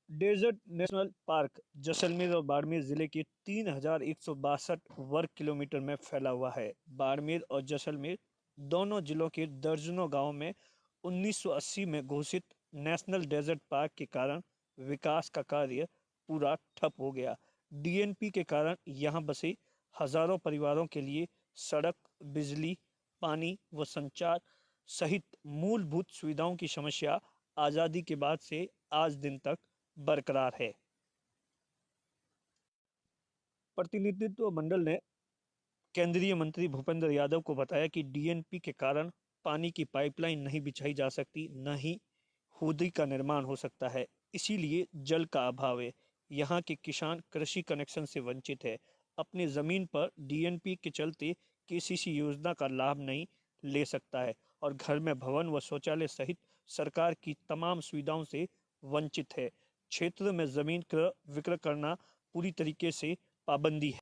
Desert national park Jaisalmer और बाड़मेर जिले के 3,162 वर्ग किलोमीटर में फैला हुआ है। बाड़मेर और जैसलमेर दोनों जिलों के दर्जनों गांवों में 1980 में घोषित नेशनल डेजर्ट पार्क के कारण विकास का कार्य पूरा ठप हो गया। डीएनपी के कारण यहां बसे हजारों परिवारों के लिए सड़क, बिजली, पानी व संचार सहित मूलभूत सुविधाओं की समस्या आजादी के बाद से आज दिन तक बरकरार है। प्रतिनिधित्व मंडल ने केंद्रीय मंत्री भूपेंद्र यादव को बताया कि डीएनपी के कारण पानी की पाइपलाइन नहीं बिछाई जा सकती, न ही हौदी का निर्माण हो सकता है। इसीलिए जल का अभाव है। यहाँ के किसान कृषि कनेक्शन से वंचित है। अपनी जमीन पर डीएनपी के चलते केसीसी योजना का लाभ नहीं ले सकता है और घर में भवन व शौचालय सहित सरकार की तमाम सुविधाओं से वंचित है। क्षेत्र में जमीन क्रय विक्रय करना पूरी तरीके से पाबंदी है।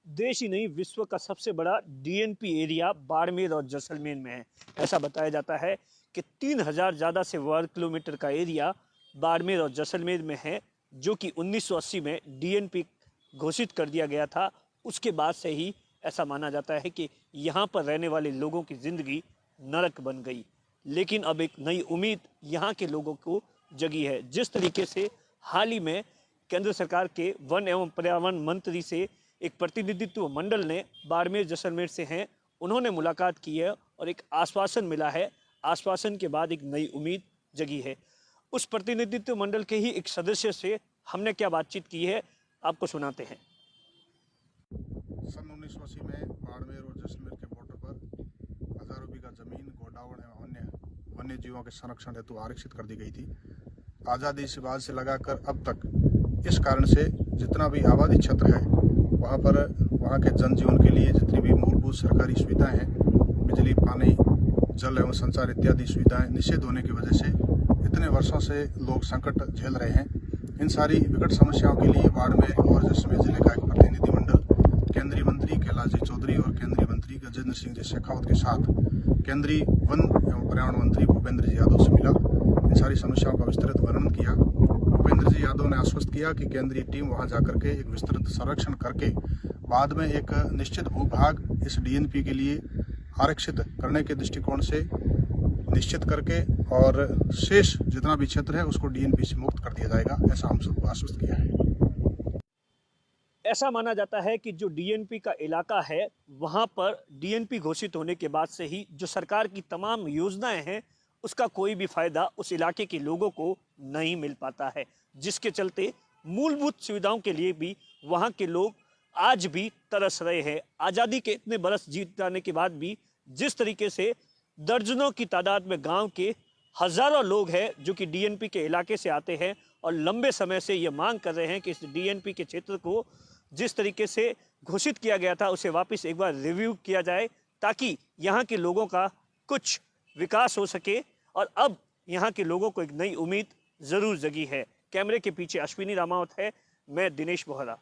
देश ही नहीं, विश्व का सबसे बड़ा डीएनपी एरिया बाड़मेर और जैसलमेर में है। ऐसा बताया जाता है कि 3,000 ज़्यादा से वर्ग किलोमीटर का एरिया बाड़मेर और जैसलमेर में है, जो कि 1980 में डीएनपी घोषित कर दिया गया था। उसके बाद से ही ऐसा माना जाता है कि यहाँ पर रहने वाले लोगों की ज़िंदगी नरक बन गई। लेकिन अब एक नई उम्मीद यहाँ के लोगों को जगी है। जिस तरीके से हाल ही में केंद्र सरकार के वन एवं पर्यावरण मंत्री से एक प्रतिनिधित्व मंडल ने बाड़मेर जैसलमेर से हैं, उन्होंने मुलाकात की है और एक आश्वासन मिला है। आश्वासन के बाद एक नई उम्मीद जगी है। उस प्रतिनिधित्व मंडल के ही एक सदस्य से हमने क्या बातचीत की है, आपको सुनाते हैं। सन 1980 में बाड़मेर और जैसलमेर के बॉर्डर पर हजारों बीघा जमीन गोडावण एवं वन्य जीवों के संरक्षण हेतु आरक्षित कर दी गई थी। आज़ादी से बाद से लगाकर अब तक इस कारण से जितना भी आबादी क्षेत्र है वहाँ के जनजीवन के लिए जितनी भी मूलभूत सरकारी सुविधाएं हैं, बिजली, पानी, जल एवं संचार इत्यादि सुविधाएं निषेध होने की वजह से इतने वर्षों से लोग संकट झेल रहे हैं। इन सारी विकट समस्याओं के लिए बाड़मेर और जैसलमेर जिले का एक प्रतिनिधिमंडल केंद्रीय मंत्री कैलाश जी चौधरी और केंद्रीय मंत्री गजेंद्र सिंह जी शेखावत के साथ केंद्रीय वन एवं पर्यावरण मंत्री भूपेंद्र जी यादव से मिला। इन सारी समस्याओं का विस्तृत वर्णन किया। भूपेंद्र जी यादव ने आश्वस्त किया कि केंद्रीय टीम वहां जाकर के एक विस्तृत सर्वेक्षण करके बाद में एक निश्चित भूभाग इस डीएनपी के लिए आरक्षित करने के दृष्टिकोण से निश्चित करके और शेष जितना भी क्षेत्र है उसको डीएनपी से मुक्त कर दिया जाएगा, ऐसा हम सबको आश्वस्त किया है। ऐसा माना जाता है कि जो डीएनपी का इलाका है, वहां पर डीएनपी घोषित होने के बाद से ही जो सरकार की तमाम योजनाएं हैं, उसका कोई भी फायदा उस इलाके के लोगों को नहीं मिल पाता है, जिसके चलते मूलभूत सुविधाओं के लिए भी वहां के लोग आज भी तरस रहे हैं। आज़ादी के इतने बरस जीत जाने के बाद भी जिस तरीके से दर्जनों की तादाद में गांव के हजारों लोग हैं जो कि डीएनपी के इलाके से आते हैं और लंबे समय से ये मांग कर रहे हैं कि इस डीएनपी के क्षेत्र को जिस तरीके से घोषित किया गया था उसे वापस एक बार रिव्यू किया जाए, ताकि यहाँ के लोगों का कुछ विकास हो सके। और अब यहाँ के लोगों को एक नई उम्मीद जरूर जगी है। कैमरे के पीछे अश्विनी रामावत है, मैं दिनेश बोहरा।